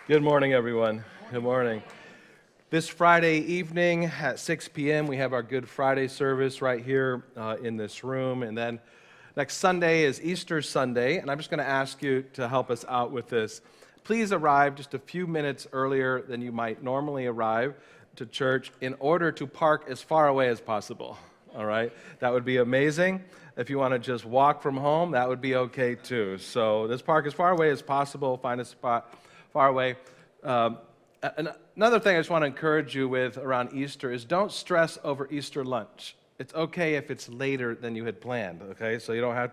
Good morning, everyone. Good morning. This Friday evening at 6 p.m., we have our Good Friday service right here in this room. And then next Sunday is Easter Sunday. And I'm just going to ask you to help us out with this. Please arrive just a few minutes earlier than you might normally arrive to church in order to park as far away as possible. All right? That would be amazing. If you want to just walk from home, that would be okay too. So let's park as far away as possible. Find a spot far away. Another thing I just want to encourage you with around Easter is don't stress over Easter lunch. It's okay if it's later than you had planned, okay? So you don't have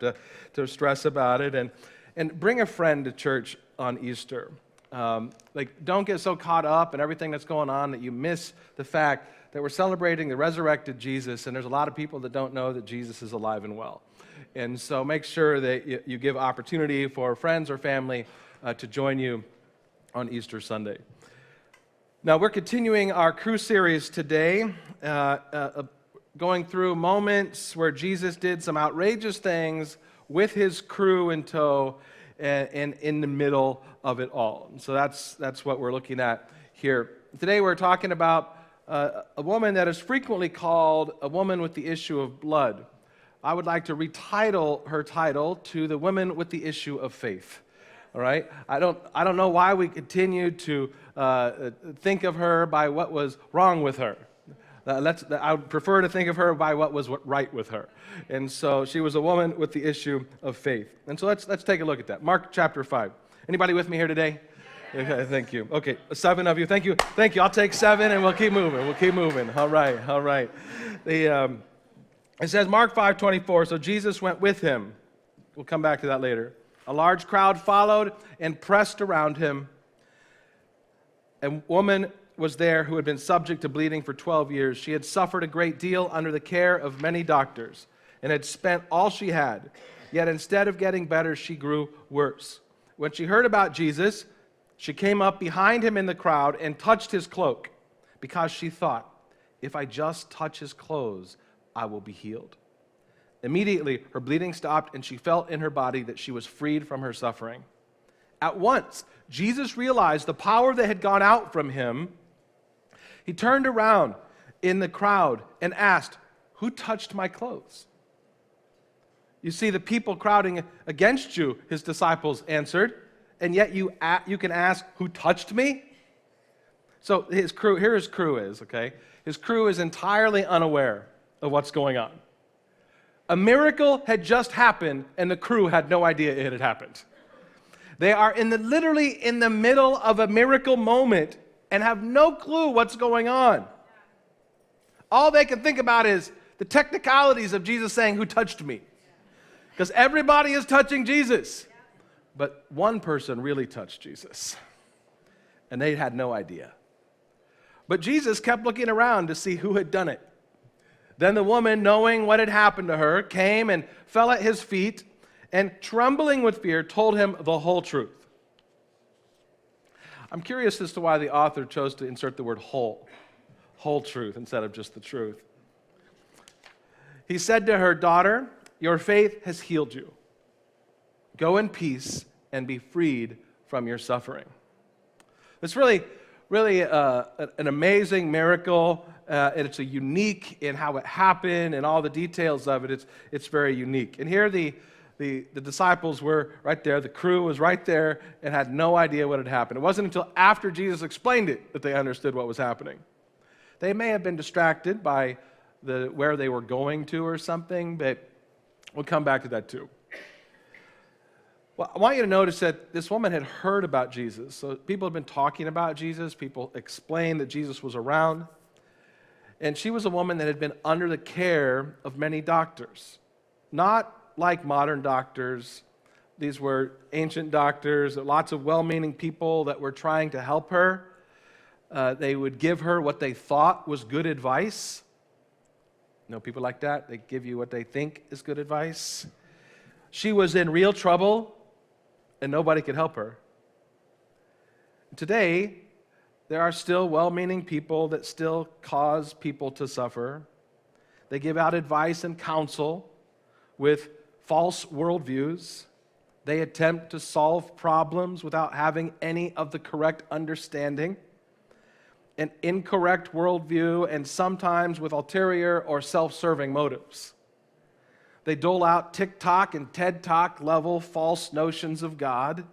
to stress about it. And bring a friend to church on Easter. Don't get so caught up in everything that's going on that you miss the fact that we're celebrating the resurrected Jesus, and there's a lot of people that don't know that Jesus is alive and well. And so make sure that you give opportunity for friends or family to join you on Easter Sunday. Now, we're continuing our Cru series today, going through moments where Jesus did some outrageous things with his crew in tow and in the middle of it all. And so that's what we're looking at here. Today we're talking about a woman that is frequently called a woman with the issue of blood. I would like to retitle her title to the woman with the issue of faith. All right? I don't know why we continue to think of her by what was wrong with her. I would prefer to think of her by what was right with her. And so she was a woman with the issue of faith. And so let's take a look at that. Mark chapter 5. Anybody with me here today? Okay, thank you. Okay, 7 of you. Thank you. I'll take 7 and we'll keep moving. All right. It says Mark 5:24. So Jesus went with him. We'll come back to that later. A large crowd followed and pressed around him. A woman was there who had been subject to bleeding for 12 years. She had suffered a great deal under the care of many doctors and had spent all she had. Yet instead of getting better, she grew worse. When she heard about Jesus, she came up behind him in the crowd and touched his cloak because she thought, if I just touch his clothes, I will be healed. Immediately, her bleeding stopped, and she felt in her body that she was freed from her suffering. At once, Jesus realized the power that had gone out from him. He turned around in the crowd and asked, "Who touched my clothes?" You see the people crowding against you, his disciples answered, and yet you can ask, "Who touched me?" So his crew is, okay? His crew is entirely unaware of what's going on. A miracle had just happened, and the crew had no idea it had happened. They are literally in the middle of a miracle moment and have no clue what's going on. All they can think about is the technicalities of Jesus saying, "Who touched me?" Because everybody is touching Jesus. But one person really touched Jesus, and they had no idea. But Jesus kept looking around to see who had done it. Then the woman, knowing what had happened to her, came and fell at his feet and, trembling with fear, told him the whole truth. I'm curious as to why the author chose to insert the word whole truth instead of just the truth. He said to her, "Daughter, your faith has healed you. Go in peace and be freed from your suffering." It's really an amazing miracle. And it's unique in how it happened and all the details of it. It's very unique. And here the disciples were right there. The crew was right there and had no idea what had happened. It wasn't until after Jesus explained it that they understood what was happening. They may have been distracted by where they were going to or something, but we'll come back to that too. Well, I want you to notice that this woman had heard about Jesus. So people had been talking about Jesus. People explained that Jesus was around. And she was a woman that had been under the care of many doctors. Not like modern doctors. These were ancient doctors, lots of well-meaning people that were trying to help her. They would give her what they thought was good advice. You know, people like that, they give you what they think is good advice. She was in real trouble, and nobody could help her. Today, there are still well-meaning people that still cause people to suffer. They give out advice and counsel with false worldviews. They attempt to solve problems without having any of the correct understanding, an incorrect worldview, and sometimes with ulterior or self-serving motives. They dole out TikTok and TED Talk level false notions of God.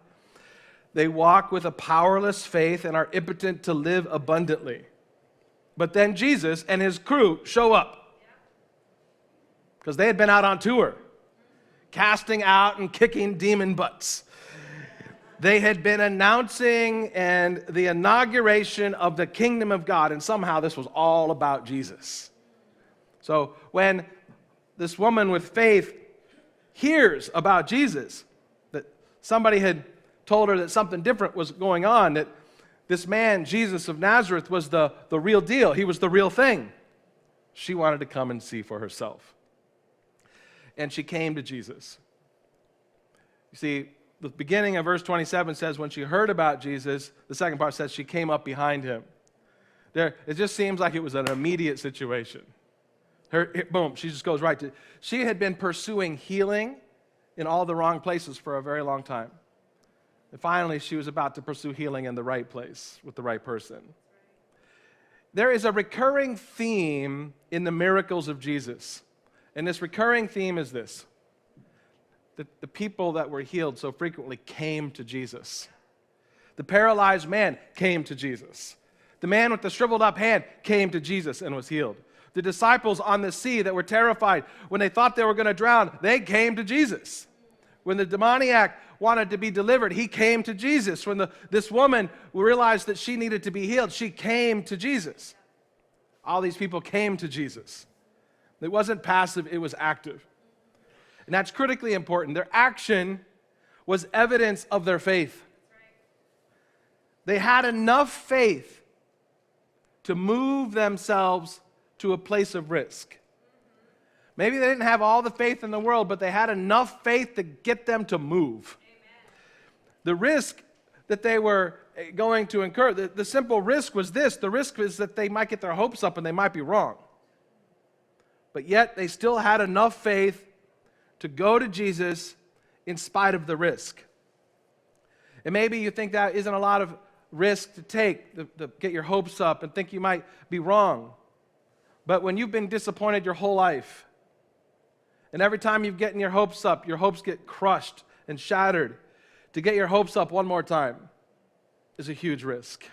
They walk with a powerless faith and are impotent to live abundantly. But then Jesus and his crew show up because they had been out on tour, casting out and kicking demon butts. They had been announcing and the inauguration of the kingdom of God, and somehow this was all about Jesus. So when this woman with faith hears about Jesus, that somebody had told her that something different was going on, that this man, Jesus of Nazareth, was the real deal. He was the real thing. She wanted to come and see for herself. And she came to Jesus. You see, the beginning of verse 27 says when she heard about Jesus, the second part says she came up behind him. It just seems like it was an immediate situation. Boom, she just goes right to. She had been pursuing healing in all the wrong places for a very long time. And finally, she was about to pursue healing in the right place with the right person. There is a recurring theme in the miracles of Jesus. And this recurring theme is this: that the people that were healed so frequently came to Jesus. The paralyzed man came to Jesus. The man with the shriveled up hand came to Jesus and was healed. The disciples on the sea that were terrified when they thought they were going to drown, they came to Jesus. When the demoniac wanted to be delivered, he came to Jesus. When this woman realized that she needed to be healed, she came to Jesus. All these people came to Jesus. It wasn't passive, it was active. And that's critically important. Their action was evidence of their faith. They had enough faith to move themselves to a place of risk. Maybe they didn't have all the faith in the world, but they had enough faith to get them to move. Amen. The risk that they were going to incur, the simple risk was this. The risk is that they might get their hopes up and they might be wrong. But yet they still had enough faith to go to Jesus in spite of the risk. And maybe you think that isn't a lot of risk to take, to get your hopes up and think you might be wrong. But when you've been disappointed your whole life, and every time you've gotten your hopes up, your hopes get crushed and shattered, to get your hopes up one more time is a huge risk.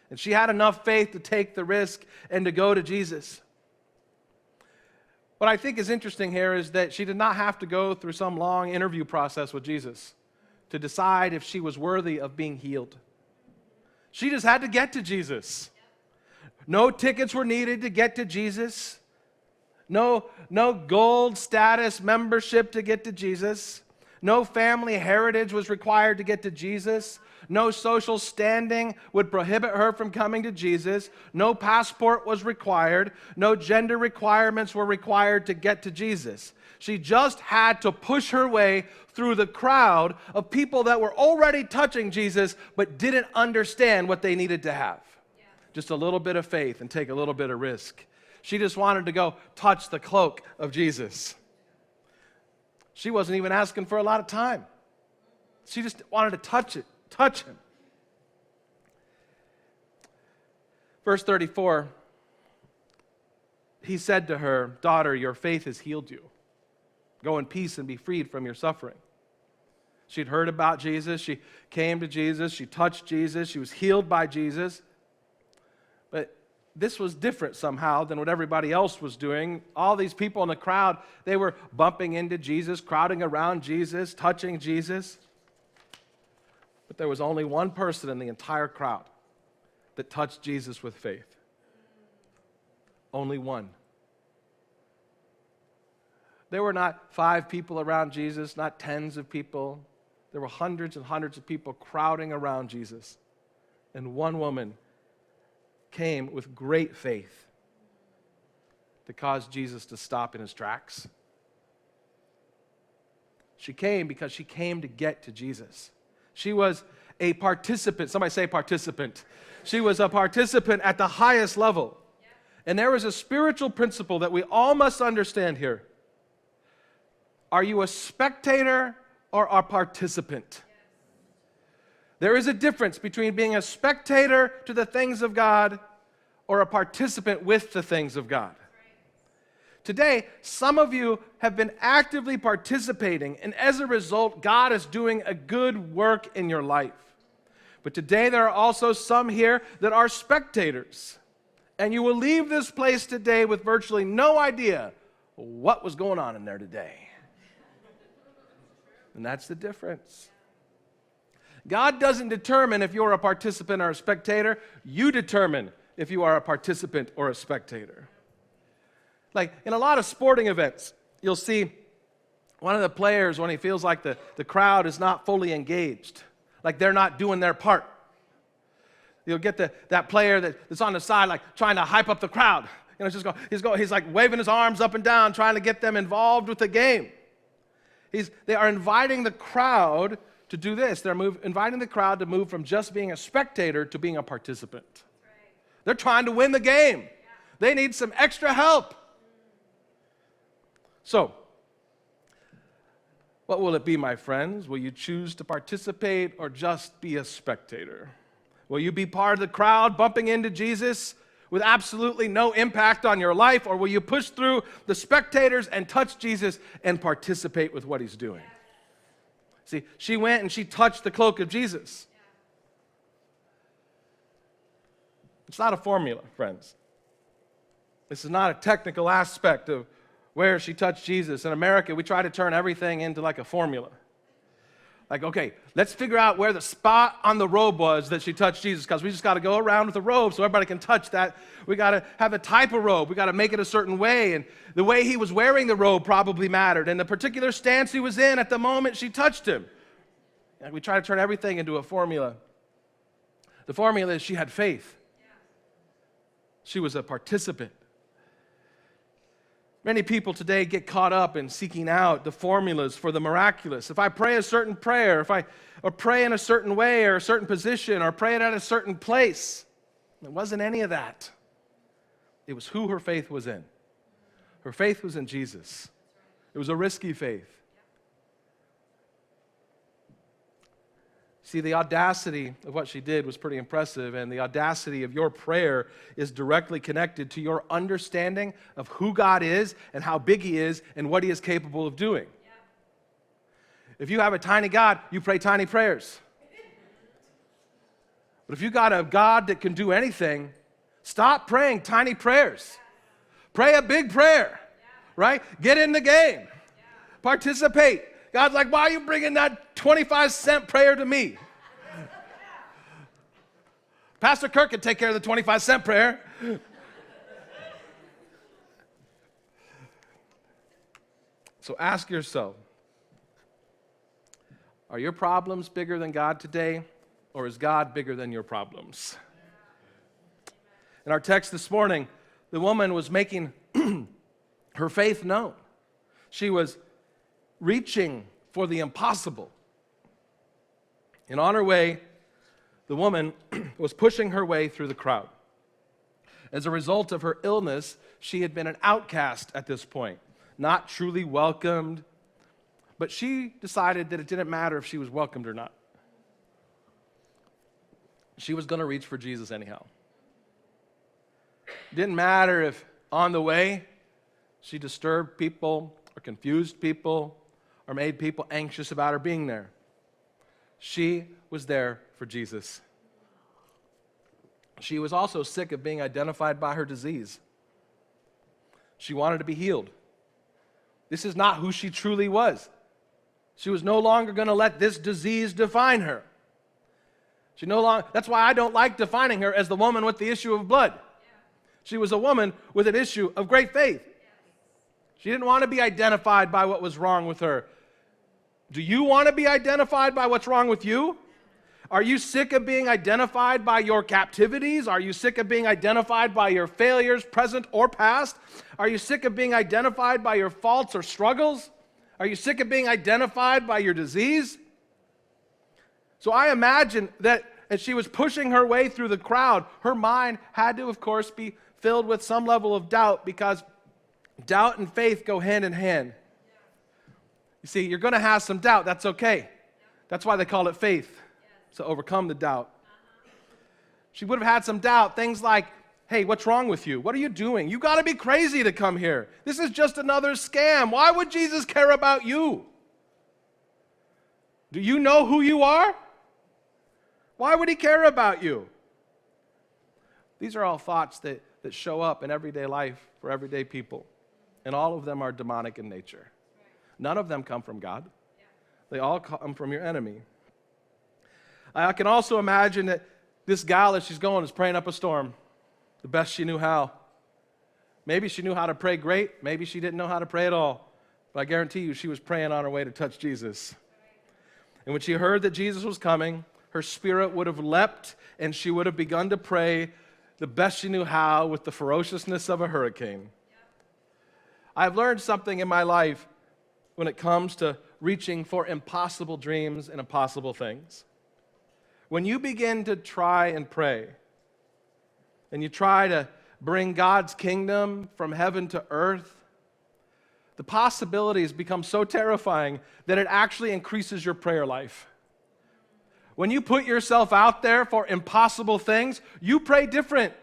And she had enough faith to take the risk and to go to Jesus. What I think is interesting here is that she did not have to go through some long interview process with Jesus to decide if she was worthy of being healed. She just had to get to Jesus. No tickets were needed to get to Jesus. No gold status membership to get to Jesus. No family heritage was required to get to Jesus. No social standing would prohibit her from coming to Jesus. No passport was required. No gender requirements were required to get to Jesus. She just had to push her way through the crowd of people that were already touching Jesus but didn't understand what they needed to have. Yeah. Just a little bit of faith and take a little bit of risk. She just wanted to go touch the cloak of Jesus. She wasn't even asking for a lot of time. She just wanted to touch him. Verse 34, he said to her, "Daughter, your faith has healed you. Go in peace and be freed from your suffering." She'd heard about Jesus. She came to Jesus. She touched Jesus. She was healed by Jesus. But this was different somehow than what everybody else was doing. All these people in the crowd, they were bumping into Jesus, crowding around Jesus, touching Jesus. But there was only one person in the entire crowd that touched Jesus with faith. Only one. There were not 5 people around Jesus, not tens of people. There were hundreds and hundreds of people crowding around Jesus. And one woman came with great faith to cause Jesus to stop in his tracks. She came because she came to get to Jesus. She was a participant. Somebody say participant. She was a participant at the highest level. And there is a spiritual principle that we all must understand here. Are you a spectator or a participant. There is a difference between being a spectator to the things of God or a participant with the things of God. Today, some of you have been actively participating, and as a result, God is doing a good work in your life. But today, there are also some here that are spectators, and you will leave this place today with virtually no idea what was going on in there today. And that's the difference. God doesn't determine if you're a participant or a spectator. You determine if you are a participant or a spectator. Like in a lot of sporting events, you'll see one of the players when he feels like the crowd is not fully engaged, like they're not doing their part. You'll get that player that's on the side, like trying to hype up the crowd. You know, he's like waving his arms up and down, trying to get them involved with the game. They are inviting the crowd to do this. They're inviting the crowd to move from just being a spectator to being a participant. Right. They're trying to win the game. Yeah. They need some extra help. So, what will it be, my friends? Will you choose to participate or just be a spectator? Will you be part of the crowd bumping into Jesus with absolutely no impact on your life, or will you push through the spectators and touch Jesus and participate with what he's doing? See, she went and she touched the cloak of Jesus. It's not a formula, friends. This is not a technical aspect of where she touched Jesus. In America, we try to turn everything into like a formula. Like, okay, let's figure out where the spot on the robe was that she touched Jesus, because we just got to go around with the robe so everybody can touch that. We got to have a type of robe. We got to make it a certain way, and the way he was wearing the robe probably mattered, and the particular stance he was in at the moment she touched him. And we try to turn everything into a formula. The formula is she had faith. She was a participant. Many people today get caught up in seeking out the formulas for the miraculous. If I pray a certain prayer, or pray in a certain way, or a certain position, or pray it at a certain place, it wasn't any of that. It was who her faith was in. Her faith was in Jesus. It was a risky faith. See, the audacity of what she did was pretty impressive, and the audacity of your prayer is directly connected to your understanding of who God is and how big he is and what he is capable of doing. Yeah. If you have a tiny God, you pray tiny prayers. But if you got a God that can do anything, stop praying tiny prayers. Pray a big prayer, right? Get in the game. Participate. God's like, why are you bringing that 25-cent prayer to me? Pastor Kirk can take care of the 25-cent prayer. So ask yourself, are your problems bigger than God today, or is God bigger than your problems? In our text this morning, the woman was making her faith known. She was reaching for the impossible. And on her way, the woman was pushing her way through the crowd. As a result of her illness, she had been an outcast at this point, not truly welcomed, but she decided that it didn't matter if she was welcomed or not. She was going to reach for Jesus anyhow. It didn't matter if on the way she disturbed people or confused people or made people anxious about her being there. She was there for Jesus. She was also sick of being identified by her disease. She wanted to be healed. This is not who she truly was. She was no longer going to let this disease define her. That's why I don't like defining her as the woman with the issue of blood. She was a woman with an issue of great faith. She didn't want to be identified by what was wrong with her. Do you want to be identified by what's wrong with you? Are you sick of being identified by your captivities? Are you sick of being identified by your failures, present or past? Are you sick of being identified by your faults or struggles? Are you sick of being identified by your disease? So I imagine that as she was pushing her way through the crowd, her mind had to, of course, be filled with some level of doubt, because doubt and faith go hand in hand. You see, you're going to have some doubt. That's okay. That's why they call it faith, to overcome the doubt. She would have had some doubt. Things like, hey, what's wrong with you? What are you doing? You got to be crazy to come here. This is just another scam. Why would Jesus care about you? Do you know who you are? Why would he care about you? These are all thoughts that show up in everyday life for everyday people. And all of them are demonic in nature. None of them come from God. They all come from your enemy. I can also imagine that this gal, as she's going, is praying up a storm the best she knew how. Maybe she knew how to pray great. Maybe she didn't know how to pray at all. But I guarantee you, she was praying on her way to touch Jesus. And when she heard that Jesus was coming, her spirit would have leapt, and she would have begun to pray the best she knew how with the ferociousness of a hurricane. I've learned something in my life when it comes to reaching for impossible dreams and impossible things. When you begin to try and pray, and you try to bring God's kingdom from heaven to earth, the possibilities become so terrifying that it actually increases your prayer life. When you put yourself out there for impossible things, you pray different.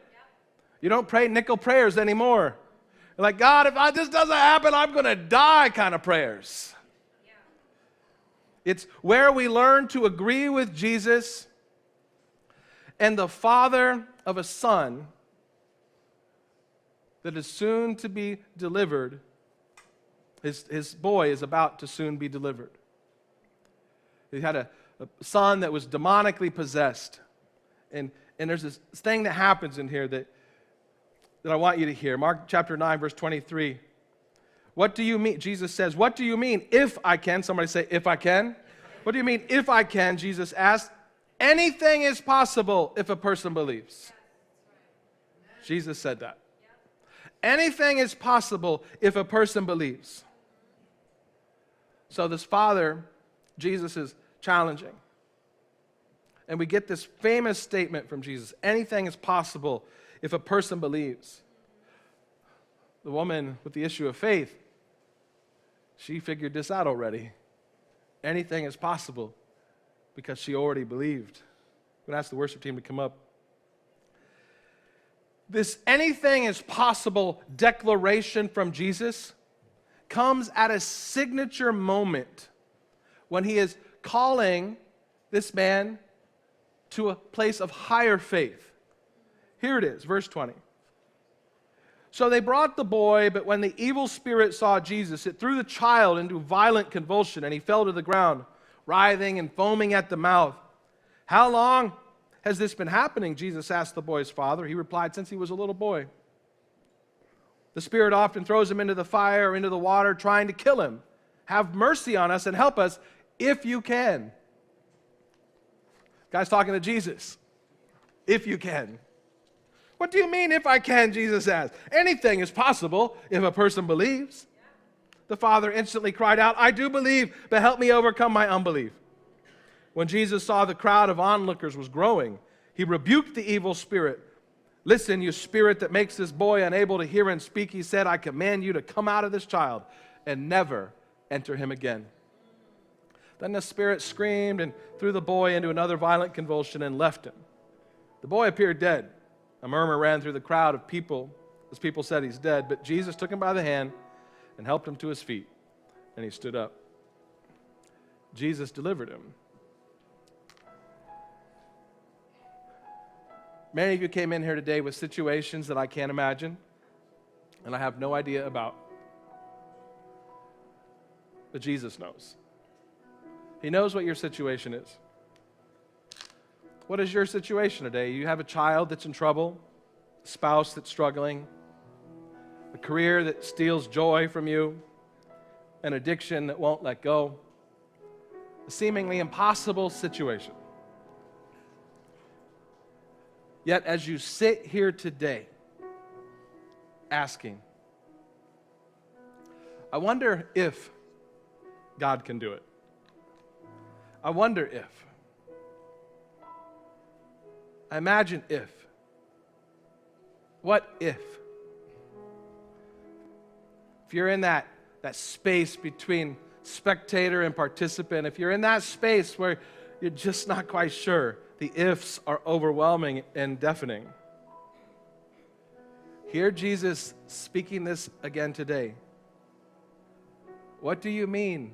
You don't pray nickel prayers anymore. You're like, God, if this doesn't happen, I'm going to die kind of prayers. It's where we learn to agree with Jesus and the father of a son that is soon to be delivered. His boy is about to soon be delivered. He had a son that was demonically possessed. And there's this thing that happens in here that I want you to hear. Mark chapter 9, verse 23. What do you mean? Jesus says, what do you mean if I can? Somebody say, if I can. What do you mean if I can? Jesus asked. Anything is possible if a person believes. Jesus said that. Anything is possible if a person believes. So this father, Jesus is challenging. And we get this famous statement from Jesus. Anything is possible if a person believes. The woman with the issue of faith, she figured this out already. Anything is possible because she already believed. I'm going to ask the worship team to come up. This anything is possible declaration from Jesus comes at a signature moment when he is calling this man to a place of higher faith. Here it is, verse 20. So they brought the boy, but when the evil spirit saw Jesus, it threw the child into violent convulsion, and he fell to the ground, writhing and foaming at the mouth. How long has this been happening? Jesus asked the boy's father. He replied, since he was a little boy. The spirit often throws him into the fire or into the water, trying to kill him. Have mercy on us and help us if you can. Guy's talking to Jesus. If you can. What do you mean, if I can? Jesus asked. Anything is possible if a person believes. The father instantly cried out, I do believe, but help me overcome my unbelief. When Jesus saw the crowd of onlookers was growing, he rebuked the evil spirit. Listen, you spirit that makes this boy unable to hear and speak, he said, I command you to come out of this child and never enter him again. Then the spirit screamed and threw the boy into another violent convulsion and left him. The boy appeared dead. A murmur ran through the crowd of people as people said he's dead, but Jesus took him by the hand and helped him to his feet, and he stood up. Jesus delivered him. Many of you came in here today with situations that I can't imagine and I have no idea about. But Jesus knows. He knows what your situation is. What is your situation today? You have a child that's in trouble, a spouse that's struggling, a career that steals joy from you, an addiction that won't let go, a seemingly impossible situation. Yet as you sit here today asking, I wonder if God can do it. I wonder if. I imagine if. What if? If you're in that space between spectator and participant, if you're in that space where you're just not quite sure, the ifs are overwhelming and deafening, hear Jesus speaking this again today. What do you mean,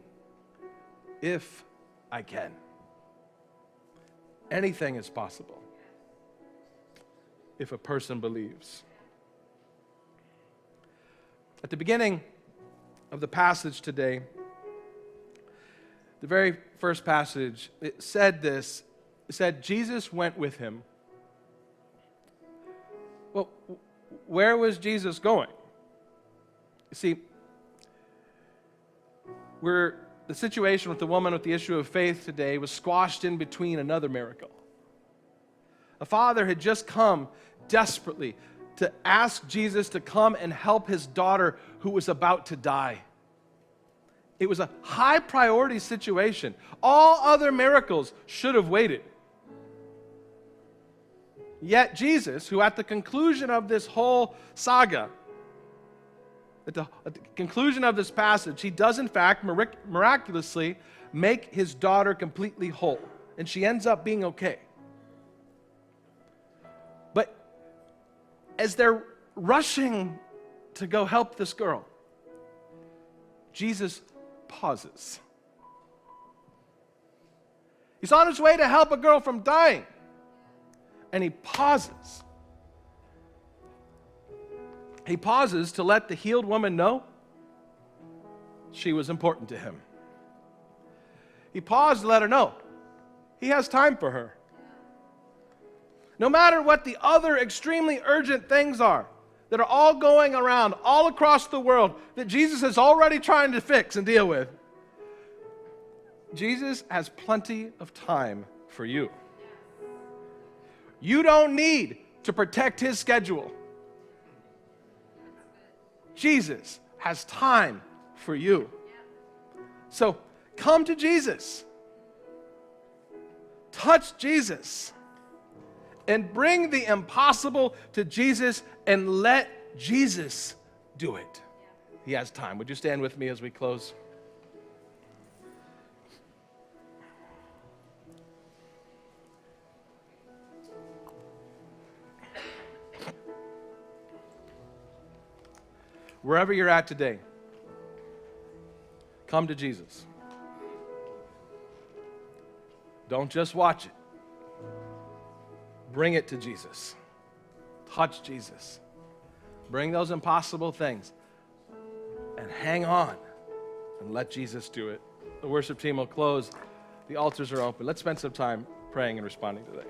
if I can? Anything is possible if a person believes. At the beginning of the passage today, the very first passage, it said this. It said, Jesus went with him. Well, where was Jesus going? You see, the situation with the woman with the issue of faith today was squashed in between another miracle. A father had just come desperately to ask Jesus to come and help his daughter who was about to die. It was a high priority situation. All other miracles should have waited. Yet Jesus, who at the conclusion of this whole saga, at the conclusion of this passage, he does in fact miraculously make his daughter completely whole. And she ends up being okay. But as they're rushing to go help this girl, Jesus pauses. He's on his way to help a girl from dying. And he pauses. He pauses to let the healed woman know she was important to him. He paused to let her know he has time for her. No matter what the other extremely urgent things are that are all going around all across the world that Jesus is already trying to fix and deal with, Jesus has plenty of time for you. You don't need to protect his schedule. Jesus has time for you. So come to Jesus. Touch Jesus. And bring the impossible to Jesus and let Jesus do it. He has time. Would you stand with me as we close? Wherever you're at today, come to Jesus. Don't just watch it. Bring it to Jesus. Touch Jesus. Bring those impossible things and hang on and let Jesus do it. The worship team will close. The altars are open. Let's spend some time praying and responding today.